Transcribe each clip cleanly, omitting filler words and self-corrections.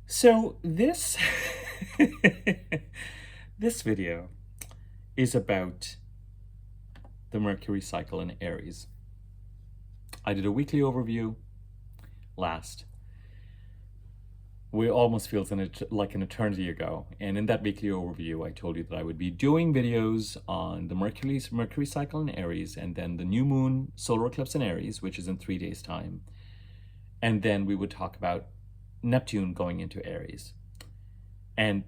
So this this video is about the Mercury cycle in Aries. I did a weekly overview last. It almost feels like an eternity ago. And in that weekly overview, I told you that I would be doing videos on the Mercury cycle in Aries, and then the new moon solar eclipse in Aries, which is in 3 days' time. And then we would talk about Neptune going into Aries. And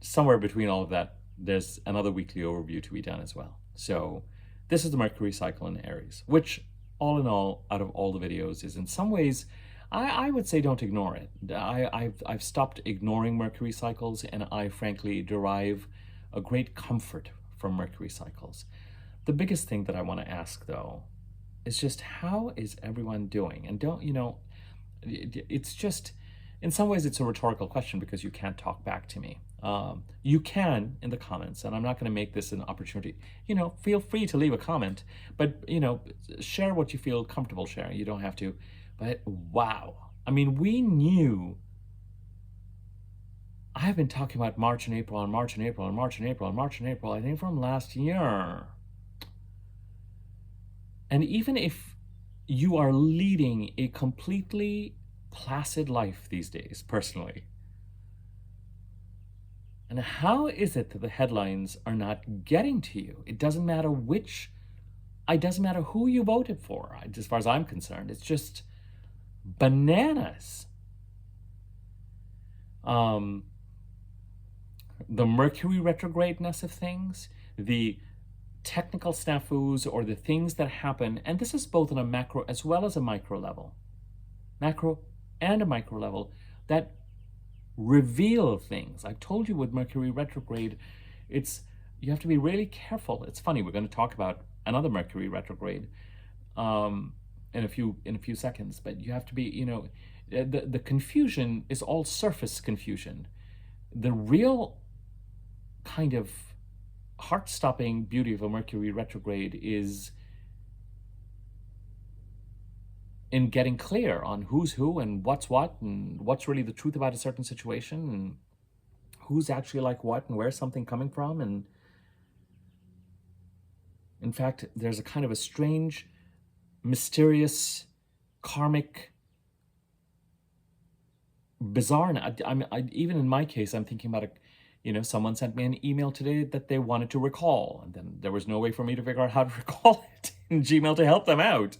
somewhere between all of that, there's another weekly overview to be done as well. So this is the Mercury cycle in Aries, which all in all, out of all the videos, is in some ways, I would say don't ignore it. I've stopped ignoring Mercury cycles, and I frankly derive a great comfort from Mercury cycles. The biggest thing that I want to ask, though, is just how is everyone doing? And it's just, in some ways, it's a rhetorical question because you can't talk back to me. You can in the comments, and I'm not going to make this an opportunity. Feel free to leave a comment, but share what you feel comfortable sharing. You don't have to. But wow, I mean, we knew. I have been talking about March and April and March and April and March and April and March and April, I think from last year. And even if you are leading a completely placid life these days, personally, and how is it that the headlines are not getting to you? It doesn't matter it doesn't matter who you voted for, as far as I'm concerned. It's just bananas. The Mercury retrogradeness of things, the technical snafus or the things that happen, and this is both on a macro as well as a micro level, macro and a micro level, that reveal things. I've told you with Mercury retrograde, you have to be really careful. It's funny, we're going to talk about another Mercury retrograde in a few seconds, but you have to be, the confusion is all surface confusion. The real kind of heart-stopping beauty of a Mercury retrograde is in getting clear on who's who and what's what and what's really the truth about a certain situation and who's actually like what and where's something coming from. And in fact, there's a kind of a strange, mysterious, karmic, bizarre. Even in my case, I'm thinking about someone sent me an email today that they wanted to recall, and then there was no way for me to figure out how to recall it in Gmail to help them out.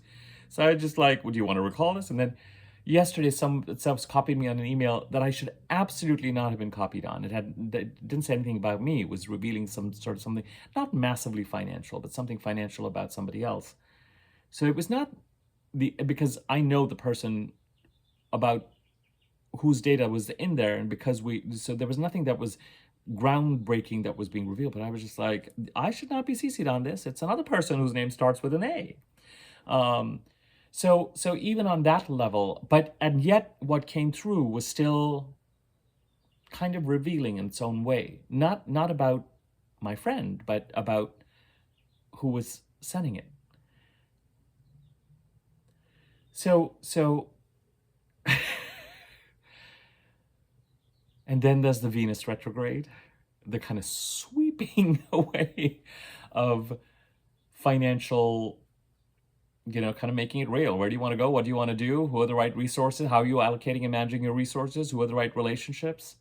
So I just like, would you want to recall this? And then yesterday, someone copied me on an email that I should absolutely not have been copied on. It didn't say anything about me. It was revealing some sort of something, not massively financial, but something financial about somebody else. So it was not because I know the person about whose data was in there, and so there was nothing that was groundbreaking that was being revealed, but I was just like, I should not be CC'd on this. It's another person whose name starts with an A. So even on that level, and yet what came through was still kind of revealing in its own way. Not about my friend, but about who was sending it. So and then there's the Venus retrograde, the kind of sweeping away of financial, kind of making it real. Where do you want to go? What do you want to do? Who are the right resources? How are you allocating and managing your resources? Who are the right relationships?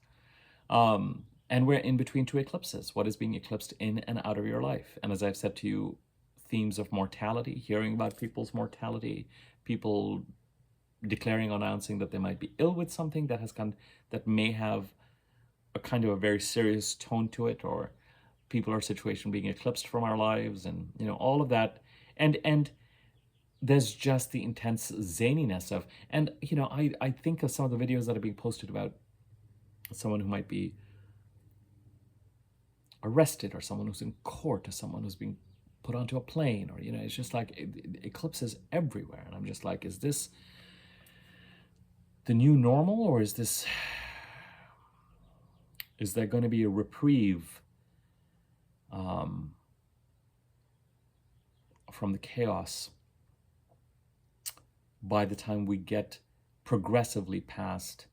And we're in between two eclipses. What is being eclipsed in and out of your life? And as I've said to you, themes of mortality, hearing about people's mortality, people declaring or announcing that they might be ill with something that may have a kind of a very serious tone to it, or people or situation being eclipsed from our lives, and all of that. And there's just the intense zaniness of, and I think of some of the videos that are being posted about someone who might be arrested, or someone who's in court, or someone who's being put onto a plane, or it's just like eclipses everywhere. And I'm just like, is this the new normal, or is there going to be a reprieve from the chaos by the time we get progressively past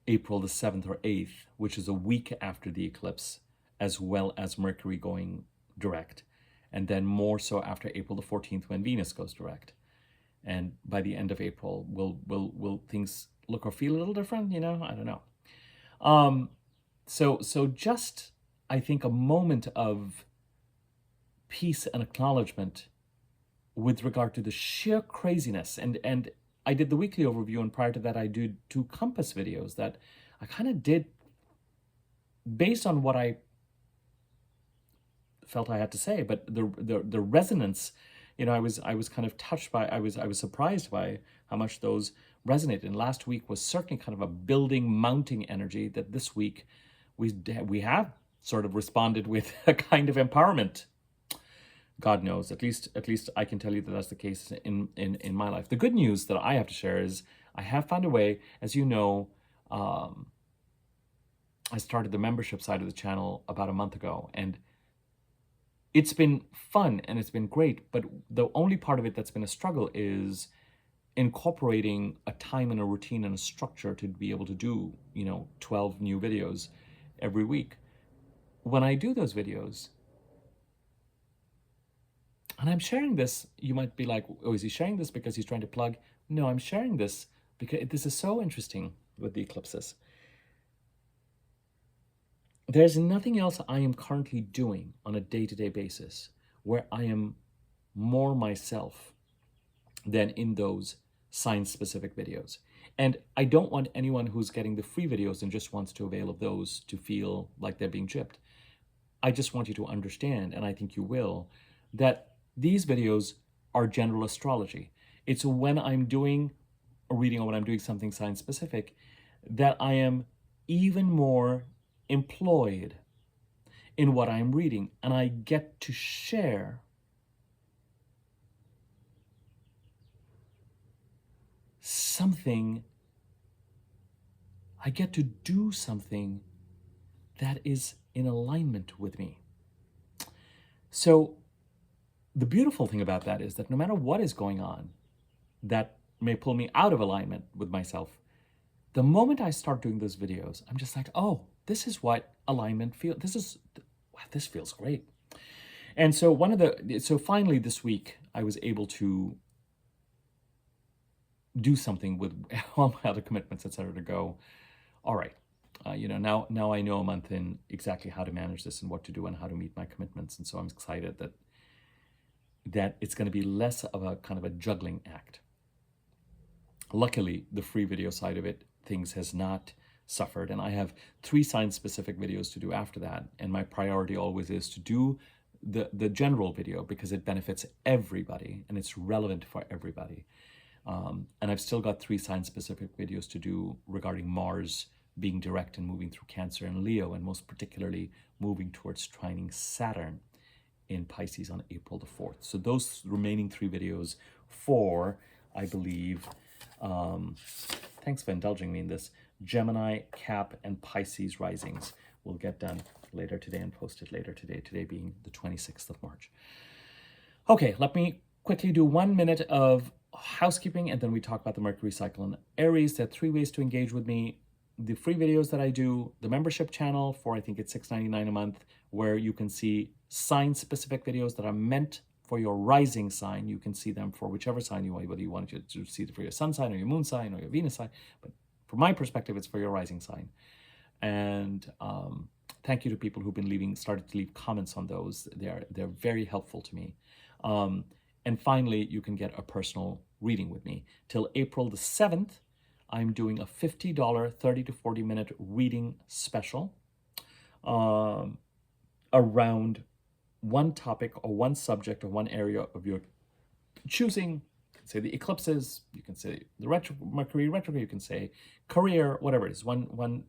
April the 7th or 8th, which is a week after the eclipse, as well as Mercury going direct, and then more so after April the 14th when Venus goes direct. And by the end of April, will things look or feel a little different? You know, I don't know. So just, I think, a moment of peace and acknowledgement with regard to the sheer craziness. And I did the weekly overview, and prior to that, I did 2 compass videos that I kind of did based on what I felt I had to say, but the resonance, you know, I was kind of touched by, I was surprised by how much those resonated. And last week was certainly kind of a building, mounting energy that this week we have sort of responded with a kind of empowerment. God knows, at least I can tell you that that's the case in my life. The good news that I have to share is I have found a way, as you know. I started the membership side of the channel about a month ago, and it's been fun and it's been great, but the only part of it that's been a struggle is incorporating a time and a routine and a structure to be able to do, you know, 12 new videos every week. When I do those videos, and I'm sharing this, you might be like, oh, is he sharing this because he's trying to plug? No, I'm sharing this because this is so interesting with the eclipses. There's nothing else I am currently doing on a day-to-day basis where I am more myself than in those sign-specific videos. And I don't want anyone who's getting the free videos and just wants to avail of those to feel like they're being gypped. I just want you to understand, and I think you will, that these videos are general astrology. It's when I'm doing a reading or when I'm doing something sign-specific that I am even more employed in what I'm reading, and I get to share something, I get to do something that is in alignment with me. So the beautiful thing about that is that no matter what is going on that may pull me out of alignment with myself, the moment I start doing those videos, I'm just like, oh, this is what alignment feels. This feels great. And so so finally this week, I was able to do something with all my other commitments, etc., to go, all right, you know, now I know a month in exactly how to manage this and what to do and how to meet my commitments. And so I'm excited that it's going to be less of a kind of a juggling act. Luckily, the free video side of it, things has not suffered, and I have 3 sign-specific videos to do after that, and my priority always is to do the general video because it benefits everybody and it's relevant for everybody. And I've still got 3 sign-specific videos to do regarding Mars being direct and moving through Cancer and Leo, and most particularly moving towards trining Saturn in Pisces on April the 4th. So those remaining 3 videos for, I believe, thanks for indulging me in this, Gemini, Cap, and Pisces risings will get done later today and posted later today, today being the 26th of March. Okay, let me quickly do 1 minute of housekeeping, and then we talk about the Mercury cycle in Aries. There are 3 ways to engage with me. The free videos that I do, the membership channel for, I think it's $6.99 a month, where you can see sign-specific videos that are meant for your rising sign. You can see them for whichever sign you want, whether you want to see it for your sun sign or your moon sign or your Venus sign. But from my perspective, it's for your rising sign. And thank you to people who've been started to leave comments on those. They're very helpful to me. And finally, you can get a personal reading with me. Till April the 7th, I'm doing a $50 30 to 40 minute reading special around one topic or one subject or one area of your choosing. You can say the eclipses, you can say the Mercury retrograde, you can say career, whatever it is, one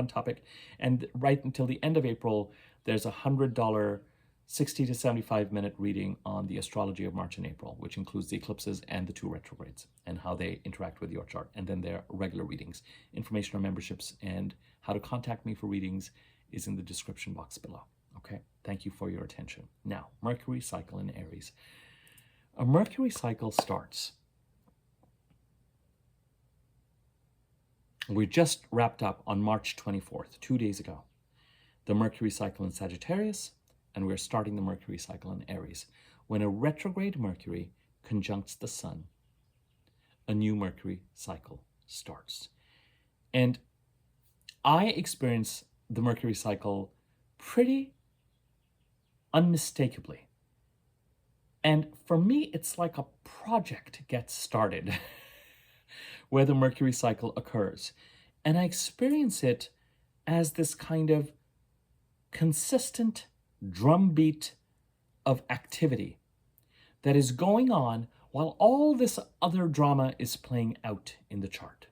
topic. And right until the end of April, there's a $100 60 to 75 minute reading on the astrology of March and April, which includes the eclipses and the 2 retrogrades and how they interact with your chart. And then there are regular readings. Information on memberships and how to contact me for readings is in the description box below. Okay, thank you for your attention. Now, Mercury cycle in Aries. A Mercury cycle starts We just wrapped up on March 24th, 2 days ago, the Mercury cycle in Sagittarius, and we're starting the Mercury cycle in Aries. When a retrograde Mercury conjuncts the Sun, a new Mercury cycle starts. And I experience the Mercury cycle pretty unmistakably. And for me, it's like a project gets started where the Mercury cycle occurs. And I experience it as this kind of consistent drumbeat of activity that is going on while all this other drama is playing out in the chart,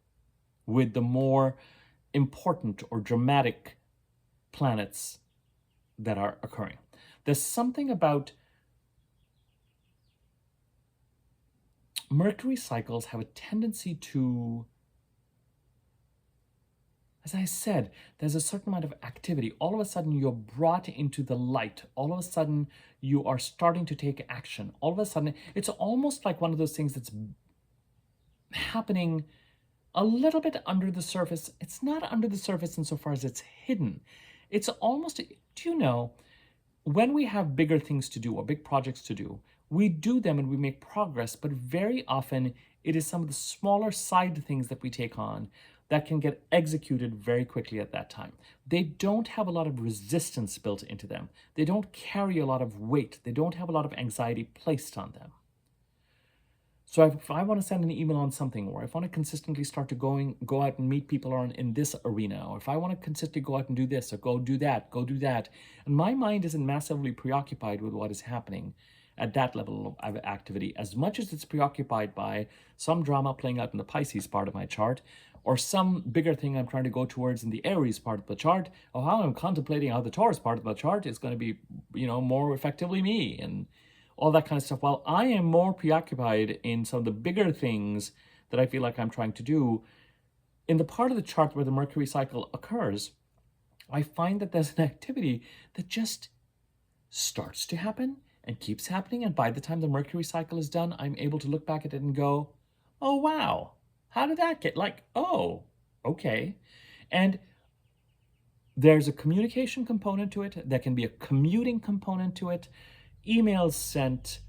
with the more important or dramatic planets that are occurring. There's something about Mercury cycles have a tendency to, as I said, there's a certain amount of activity. All of a sudden, you're brought into the light. All of a sudden, you are starting to take action. All of a sudden, it's almost like one of those things that's happening a little bit under the surface. It's not under the surface insofar as it's hidden. It's almost, do you know, when we have bigger things to do or big projects to do, we do them and we make progress, but very often it is some of the smaller side things that we take on that can get executed very quickly at that time. They don't have a lot of resistance built into them. They don't carry a lot of weight. They don't have a lot of anxiety placed on them. So if I want to send an email on something, or if I want to consistently start to go out and meet people in this arena, or if I want to consistently go out and do this, or go do that, and my mind isn't massively preoccupied with what is happening at that level of activity, as much as it's preoccupied by some drama playing out in the Pisces part of my chart, or some bigger thing I'm trying to go towards in the Aries part of the chart, or how I'm contemplating how the Taurus part of the chart is going to be, more effectively me, and all that kind of stuff. While I am more preoccupied in some of the bigger things that I feel like I'm trying to do, in the part of the chart where the Mercury cycle occurs, I find that there's an activity that just starts to happen and keeps happening. And by the time the Mercury cycle is done, I'm able to look back at it and go, oh, wow, how did that get, oh, okay. And there's a communication component to it. There can be a commuting component to it. Emails sent,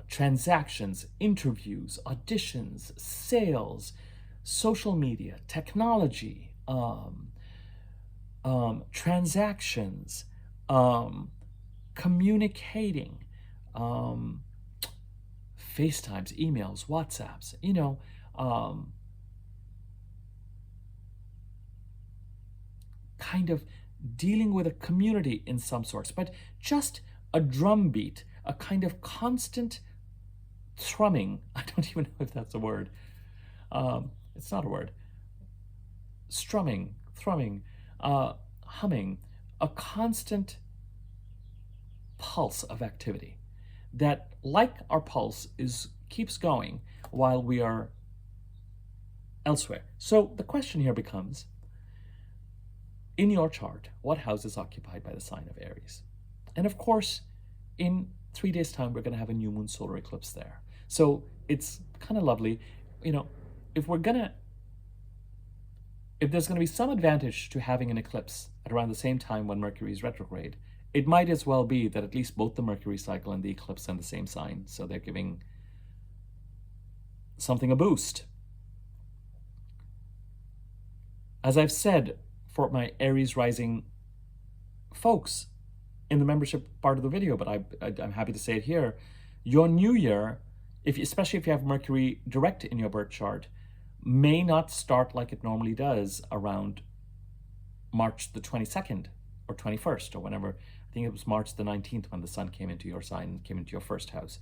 transactions, interviews, auditions, sales, social media, technology, transactions, communicating, FaceTimes, emails, WhatsApps, kind of dealing with a community in some sorts, but just a drumbeat, a kind of constant thrumming. I don't even know if that's a word. It's not a word. Strumming, thrumming, humming, a constant pulse of activity that, like our pulse, keeps going while we are elsewhere. So the question here becomes, in your chart, what house is occupied by the sign of Aries? And of course, in 3 days' time, we're going to have a new moon solar eclipse there. So it's kind of lovely. If there's going to be some advantage to having an eclipse at around the same time when Mercury is retrograde, it might as well be that at least both the Mercury cycle and the eclipse are in the same sign. So they're giving something a boost. As I've said for my Aries rising folks in the membership part of the video, but I'm happy to say it here, your new year, especially if you have Mercury direct in your birth chart, may not start like it normally does around March the 22nd or 21st or whenever. I think it was March the 19th when the sun came into your sign, came into your first house.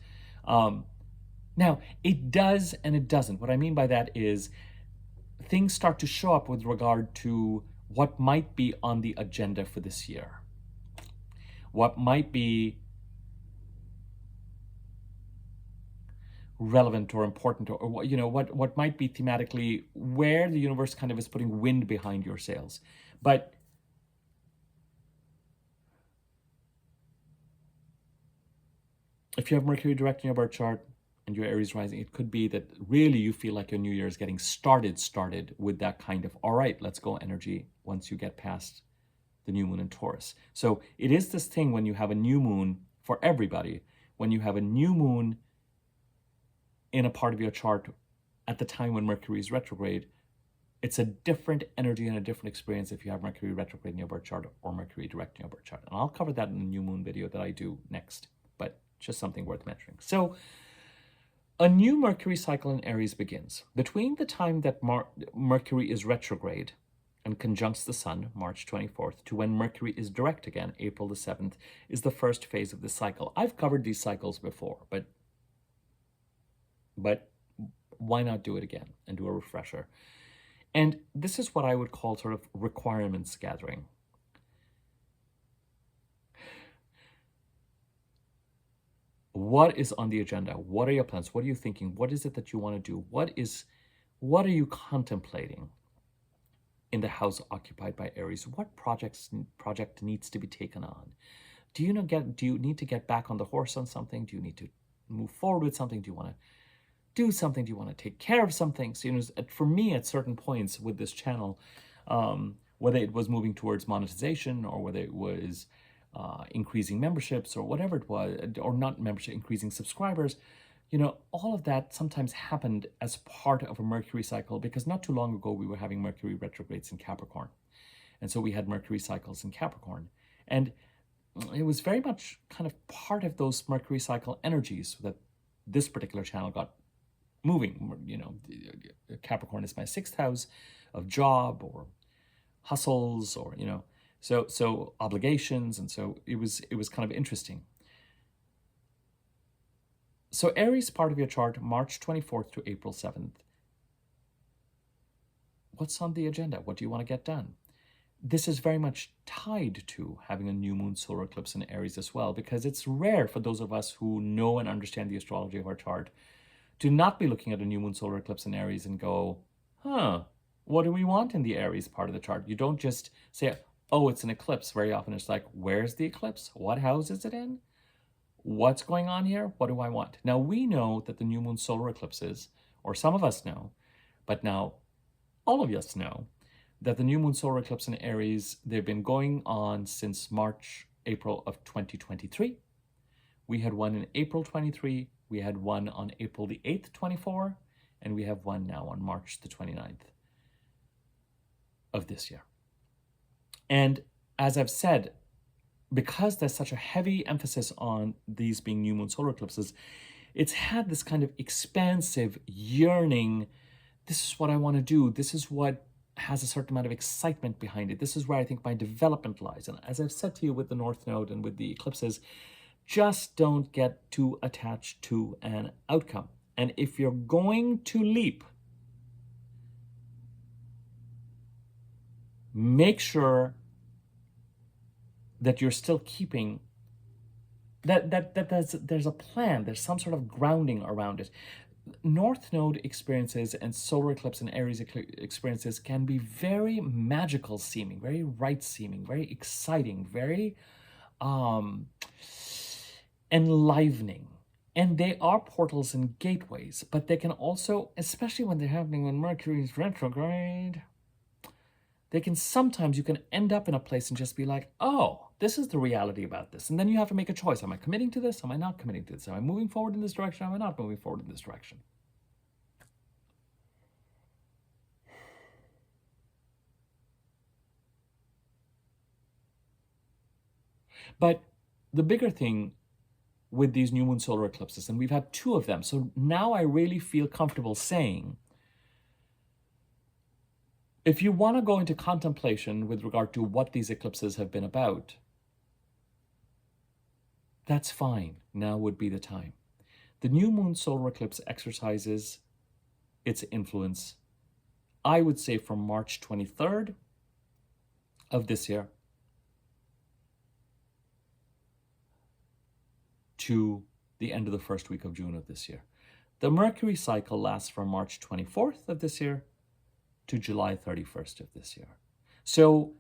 Now, it does and it doesn't. What I mean by that is things start to show up with regard to what might be on the agenda for this year. What might be relevant or important, or what might be thematically where the universe kind of is putting wind behind your sails. But if you have Mercury direct in your birth chart, and your Aries rising, it could be that really you feel like your new year is getting started with that kind of, all right, let's go energy once you get past the new moon in Taurus. So it is this thing when you have a new moon for everybody, when you have a new moon in a part of your chart at the time when Mercury is retrograde, it's a different energy and a different experience if you have Mercury retrograde in your birth chart or Mercury direct in your birth chart. And I'll cover that in the new moon video that I do next, but just something worth mentioning. So a new Mercury cycle in Aries begins. Between the time that Mercury is retrograde and conjuncts the Sun, March 24th, to when Mercury is direct again, April the 7th, is the first phase of this cycle. I've covered these cycles before, but why not do it again and do a refresher? And this is what I would call sort of requirements gathering. What is on the agenda? What are your plans? What are you thinking? What is it that you want to do? What are you contemplating in the house occupied by Aries? What project needs to be taken on? Do you need to get back on the horse on something? Do you need to move forward with something? Do you want to do something? Do you want to take care of something? So, for me, at certain points with this channel, whether it was moving towards monetization or whether it was increasing memberships or whatever it was, or not membership, increasing subscribers, all of that sometimes happened as part of a Mercury cycle, because not too long ago we were having Mercury retrogrades in Capricorn. And so we had Mercury cycles in Capricorn. And it was very much kind of part of those Mercury cycle energies that this particular channel got moving. Capricorn is my 6th house of job or hustles, or so obligations, and so it was kind of interesting. So Aries part of your chart, March 24th to April 7th. What's on the agenda? What do you want to get done? This is very much tied to having a new moon solar eclipse in Aries as well, because it's rare for those of us who know and understand the astrology of our chart to not be looking at a new moon solar eclipse in Aries and go, what do we want in the Aries part of the chart? You don't just say, oh, it's an eclipse. Very often it's like, where's the eclipse? What house is it in? What's going on here? What do I want? Now, we know that the new moon solar eclipses, or some of us know, but now all of us know, that the new moon solar eclipse in Aries, they've been going on since April of 2023. We had one in April 23, we had one on April the 8th, 24, and we have one now on March the 29th of this year. And as I've said, because there's such a heavy emphasis on these being new moon solar eclipses, it's had this kind of expansive yearning. This is what I want to do. This is what has a certain amount of excitement behind it. This is where I think my development lies. And as I've said to you with the North Node and with the eclipses, just don't get too attached to an outcome. And if you're going to leap, make sure that you're still keeping that there's a plan, there's some sort of grounding around it. North Node experiences and solar eclipse and Aries experiences can be very magical seeming, very right seeming, very exciting, very enlivening. And they are portals and gateways, but they can also, especially when they're happening when Mercury is retrograde, they can sometimes, you can end up in a place and just be like, oh, this is the reality about this. And then you have to make a choice. Am I committing to this? Am I not committing to this? Am I moving forward in this direction? Am I not moving forward in this direction? But the bigger thing with these new moon solar eclipses, and we've had 2 of them, so now I really feel comfortable saying, if you want to go into contemplation with regard to what these eclipses have been about, that's fine. Now would be the time. The new moon solar eclipse exercises its influence, I would say, from March 23rd of this year to the end of the first week of June of this year. The Mercury cycle lasts from March 24th of this year to July 31st of this year. So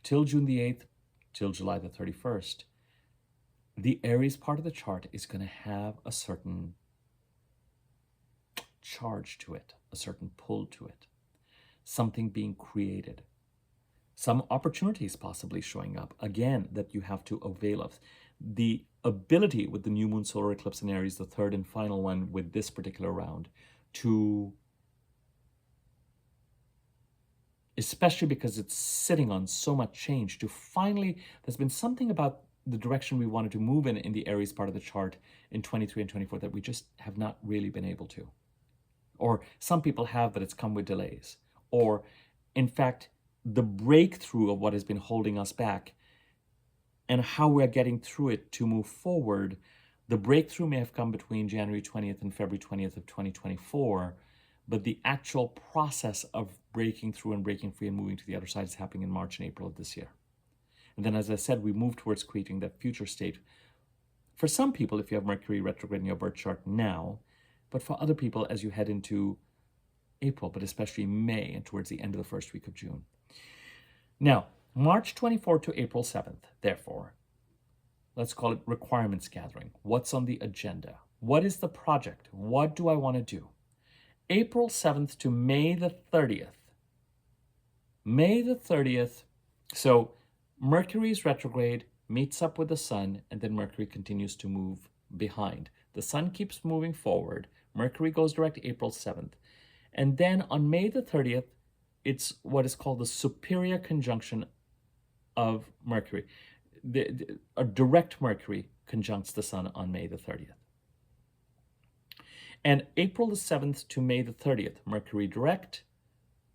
till June the 8th, till July the 31st, the Aries part of the chart is going to have a certain charge to it, a certain pull to it, something being created, some opportunities possibly showing up, again, that you have to avail of. The ability with the new moon solar eclipse in Aries, the third and final one with this particular round, to, especially because it's sitting on so much change, to finally, there's been something about the direction we wanted to move in the Aries part of the chart in 23 and 24 that we just have not really been able to. Or some people have, but it's come with delays. Or, in fact, the breakthrough of what has been holding us back and how we're getting through it to move forward, the breakthrough may have come between January 20th and February 20th of 2024, but the actual process of breaking through and breaking free and moving to the other side is happening in March and April of this year. And then, as I said, we move towards creating that future state. For some people, if you have Mercury retrograde in your birth chart now, but for other people, as you head into April, but especially May and towards the end of the first week of June. Now, March 24th to April 7th, therefore, let's call it requirements gathering. What's on the agenda? What is the project? What do I want to do? April 7th to May the 30th. May the 30th, so Mercury's retrograde meets up with the sun, and then Mercury continues to move behind. The sun keeps moving forward. Mercury goes direct April 7th. And then on May the 30th, it's what is called the superior conjunction of Mercury. A direct Mercury conjuncts the sun on May the 30th. And April the 7th to May the 30th, Mercury direct,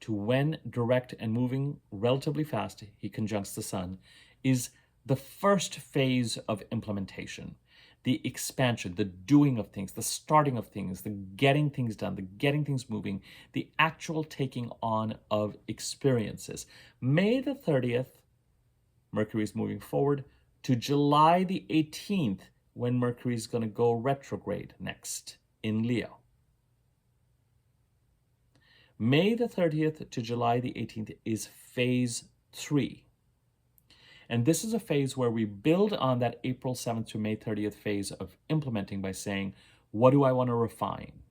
to when direct and moving relatively fast, he conjuncts the sun, is the first phase of implementation. The expansion, the doing of things, the starting of things, the getting things done, the getting things moving, the actual taking on of experiences. May the 30th, Mercury is moving forward to July the 18th, when Mercury is going to go retrograde next in Leo. May the 30th to July the 18th is phase 3. And this is a phase where we build on that April 7th to May 30th phase of implementing by saying, what do I want to refine?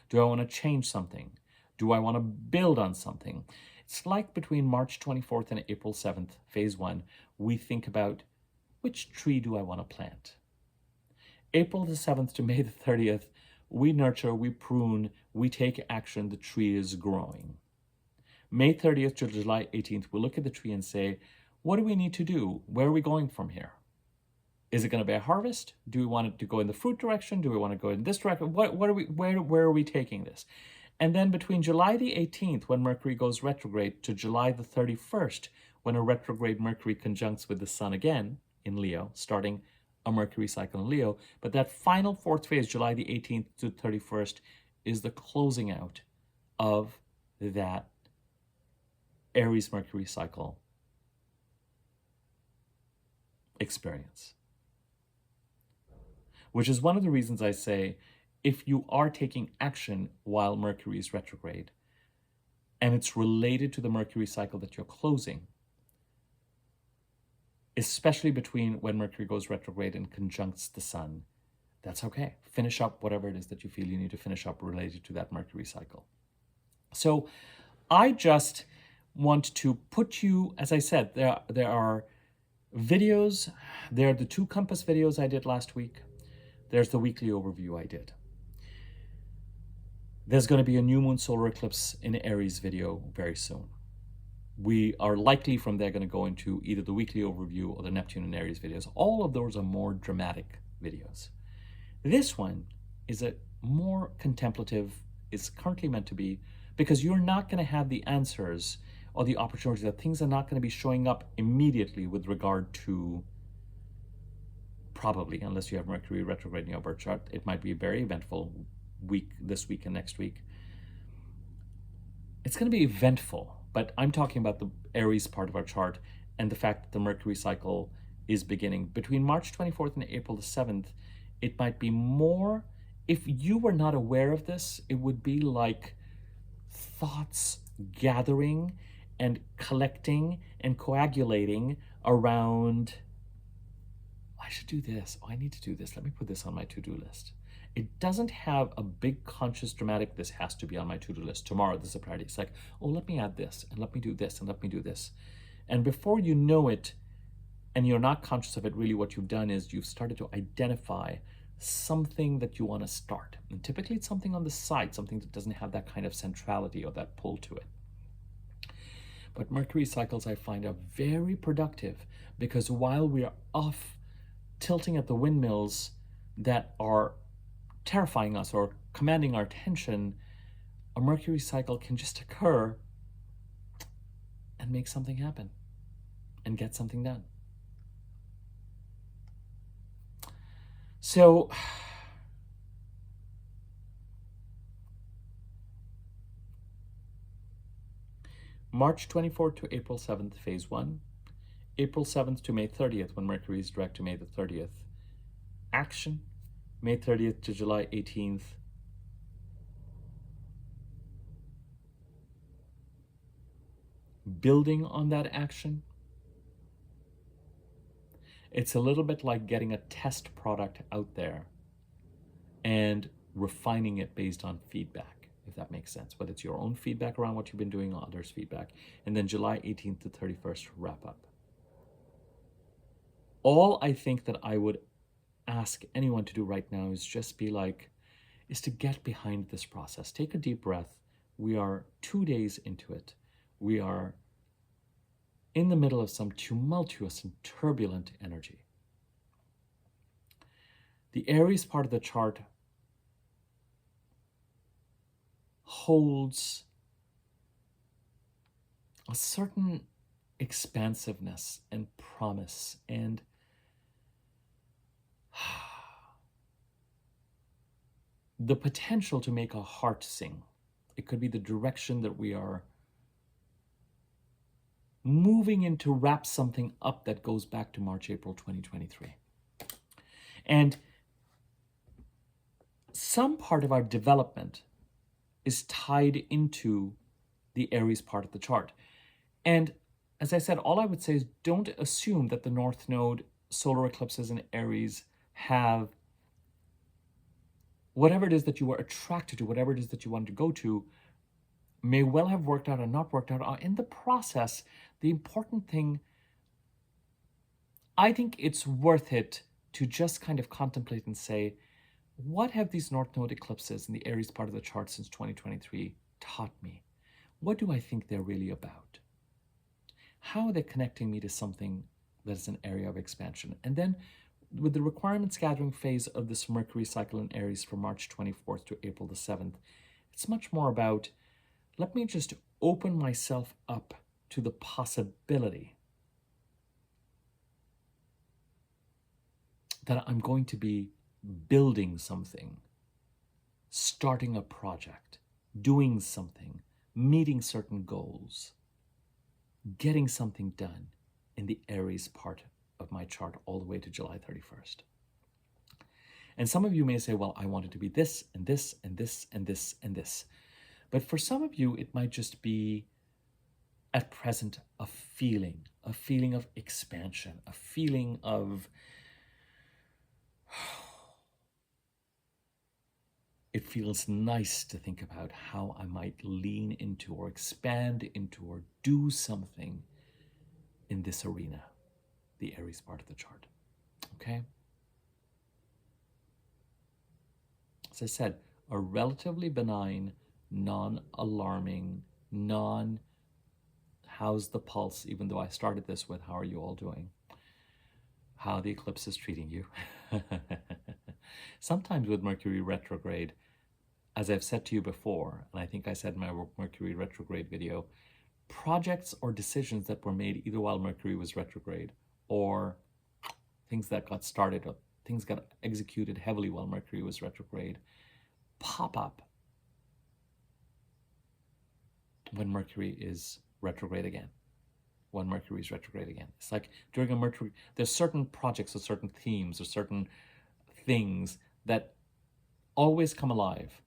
Do I want to change something? Do I want to build on something? It's like between March 24th and April 7th, phase 1, we think about, which tree do I want to plant? April the 7th to May the 30th, we nurture, we prune, we take action, the tree is growing. May 30th to July 18th, we'll look at the tree and say, what do we need to do? Where are we going from here? Is it going to be a harvest? Do we want it to go in the fruit direction? Do we want to go in this direction? Where are we taking this? And then between July the 18th, when Mercury goes retrograde, to July the 31st, when a retrograde Mercury conjuncts with the sun again in Leo, starting a Mercury cycle in Leo. But that final fourth phase, July the 18th to 31st, is the closing out of that Aries Mercury cycle experience. Which is one of the reasons I say, if you are taking action while Mercury is retrograde, and it's related to the Mercury cycle that you're closing, especially between when Mercury goes retrograde and conjuncts the sun, that's okay. Finish up whatever it is that you feel you need to finish up related to that Mercury cycle. So I just want to put you, as I said, there are videos. There are the 2 compass videos I did last week. There's the weekly overview I did. There's going to be a new moon solar eclipse in Aries video very soon. We are likely from there going to go into either the weekly overview or the Neptune and Aries videos. All of those are more dramatic videos. This one is a more contemplative, is currently meant to be, because you're not going to have the answers or the opportunities, that things are not going to be showing up immediately with regard to, probably, unless you have Mercury retrograde in your birth chart. It might be a very eventful week, this week and next week. It's going to be eventful, but I'm talking about the Aries part of our chart and the fact that the Mercury cycle is beginning. Between March 24th and April the 7th, it might be more, if you were not aware of this, it would be like thoughts gathering and collecting and coagulating around, I should do this. Oh, I need to do this. Let me put this on my to-do list. It doesn't have a big conscious dramatic, this has to be on my to-do list. Tomorrow, this is a priority. It's like, oh, let me add this, and let me do this, and let me do this. And before you know it, and you're not conscious of it, really what you've done is you've started to identify something that you want to start. And typically it's something on the side, something that doesn't have that kind of centrality or that pull to it. But Mercury cycles I find are very productive because while we are off tilting at the windmills that are terrifying us or commanding our attention, a Mercury cycle can just occur and make something happen and get something done. So March 24th to April 7th, phase 1. April 7th to May 30th, when Mercury is direct to May the 30th. Action, May 30th to July 18th. Building on that action. It's a little bit like getting a test product out there and refining it based on feedback, if that makes sense. Whether it's your own feedback around what you've been doing or others' feedback. And then July 18th to 31st, wrap up. All I think that I would ask anyone to do right now is just be like, is to get behind this process. Take a deep breath. We are 2 days into it. We are in the middle of some tumultuous and turbulent energy. The Aries part of the chart holds a certain expansiveness and promise and the potential to make a heart sing. It could be the direction that we are moving in to wrap something up that goes back to March, April 2023. And some part of our development is tied into the Aries part of the chart. And as I said, all I would say is don't assume that the North Node solar eclipses in Aries have whatever it is that you were attracted to, whatever it is that you wanted to go to, may well have worked out or not worked out. In the process, the important thing, I think it's worth it to just kind of contemplate and say, what have these North Node eclipses in the Aries part of the chart since 2023 taught me? What do I think they're really about? How are they connecting me to something that is an area of expansion? And then with the requirements gathering phase of this Mercury cycle in Aries from March 24th to April the 7th, it's much more about, let me just open myself up to the possibility that I'm going to be building something, starting a project, doing something, meeting certain goals, getting something done in the Aries part of my chart all the way to July 31st. And some of you may say, well, I want it to be this and this and this and this and this. But for some of you, it might just be at present a feeling of expansion, a feeling of it feels nice to think about how I might lean into or expand into or do something in this arena, the Aries part of the chart. Okay? As I said, a relatively benign, non-alarming, how's the pulse, even though I started this with how are you all doing? How the eclipse is treating you. Sometimes with Mercury retrograde, as I've said to you before, and I think I said in my Mercury retrograde video, projects or decisions that were made either while Mercury was retrograde or things that got started or things got executed heavily while Mercury was retrograde pop up when Mercury is retrograde again. When Mercury is retrograde again. It's like during a Mercury, there's certain projects or certain themes or certain things that always come alive,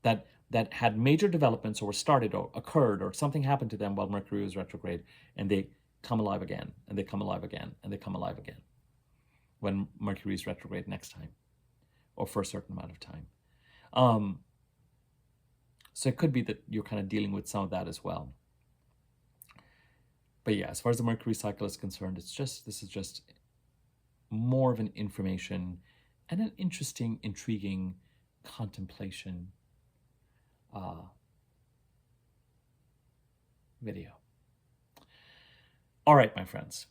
that had major developments or were started or occurred or something happened to them while Mercury was retrograde, and they come alive again, and they come alive again, and they come alive again when Mercury is retrograde next time or for a certain amount of time. So it could be that you're kind of dealing with some of that as well. But yeah, as far as the Mercury cycle is concerned, this is just more of an information and an interesting, intriguing contemplation video. All right, my friends.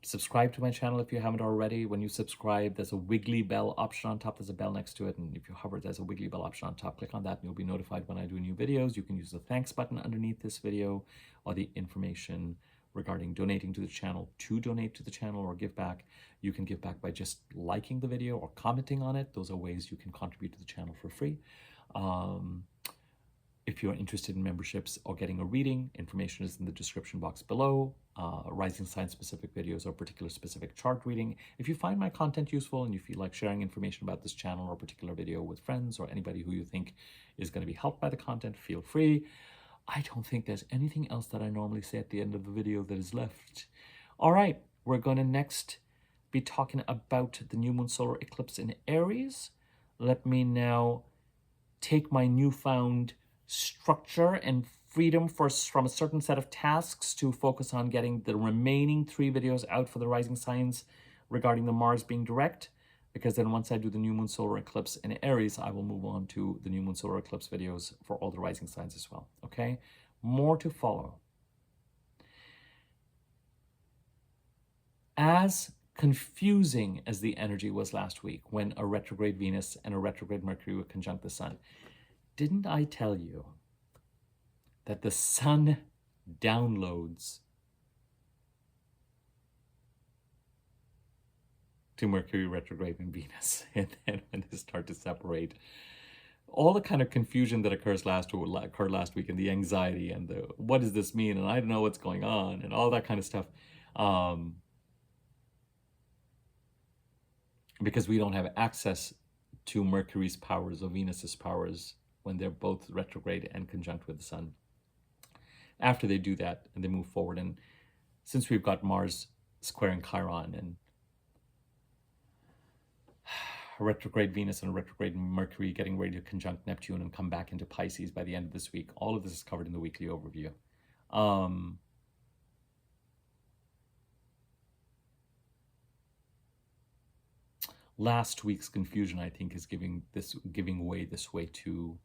Subscribe to my channel if you haven't already. When you subscribe, there's a wiggly bell option on top. There's a bell next to it. And if you hover, there's a wiggly bell option on top. Click on that and you'll be notified when I do new videos. You can use the thanks button underneath this video or the information regarding donating to the channel to donate to the channel or give back. You can give back by just liking the video or commenting on it. Those are ways you can contribute to the channel for free. If you're interested in memberships or getting a reading, information is in the description box below. Rising sign specific videos or particular specific chart reading. If you find my content useful and you feel like sharing information about this channel or particular video with friends or anybody who you think is going to be helped by the content, feel free. I don't think there's anything else that I normally say at the end of the video that is left. All right, we're going to next be talking about the new moon solar eclipse in Aries. Let me now take my newfound structure and freedom from a certain set of tasks to focus on getting the remaining 3 videos out for the rising signs regarding the Mars being direct, because then once I do the new moon solar eclipse in Aries, I will move on to the new moon solar eclipse videos for all the rising signs as well. Okay, more to follow. As confusing as the energy was last week when a retrograde Venus and a retrograde Mercury would conjunct the sun, didn't I tell you that the sun downloads to Mercury retrograde and Venus, and then when they start to separate, all the kind of confusion that occurred last week, and the anxiety and the what does this mean, and I don't know what's going on, and all that kind of stuff, because we don't have access to Mercury's powers or Venus's powers when they're both retrograde and conjunct with the sun. After they do that and they move forward, and since we've got Mars squaring Chiron and retrograde Venus and retrograde Mercury getting ready to conjunct Neptune and come back into Pisces by the end of this week, all of this is covered in the weekly overview. Last week's confusion, I think, is giving way this way to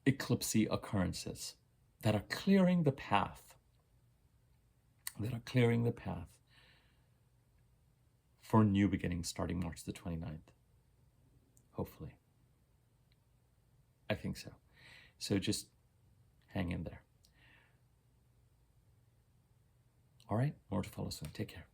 eclipsy occurrences that are clearing the path, for new beginnings starting March the 29th. Hopefully. I think so. So just hang in there. All right, more to follow soon. Take care.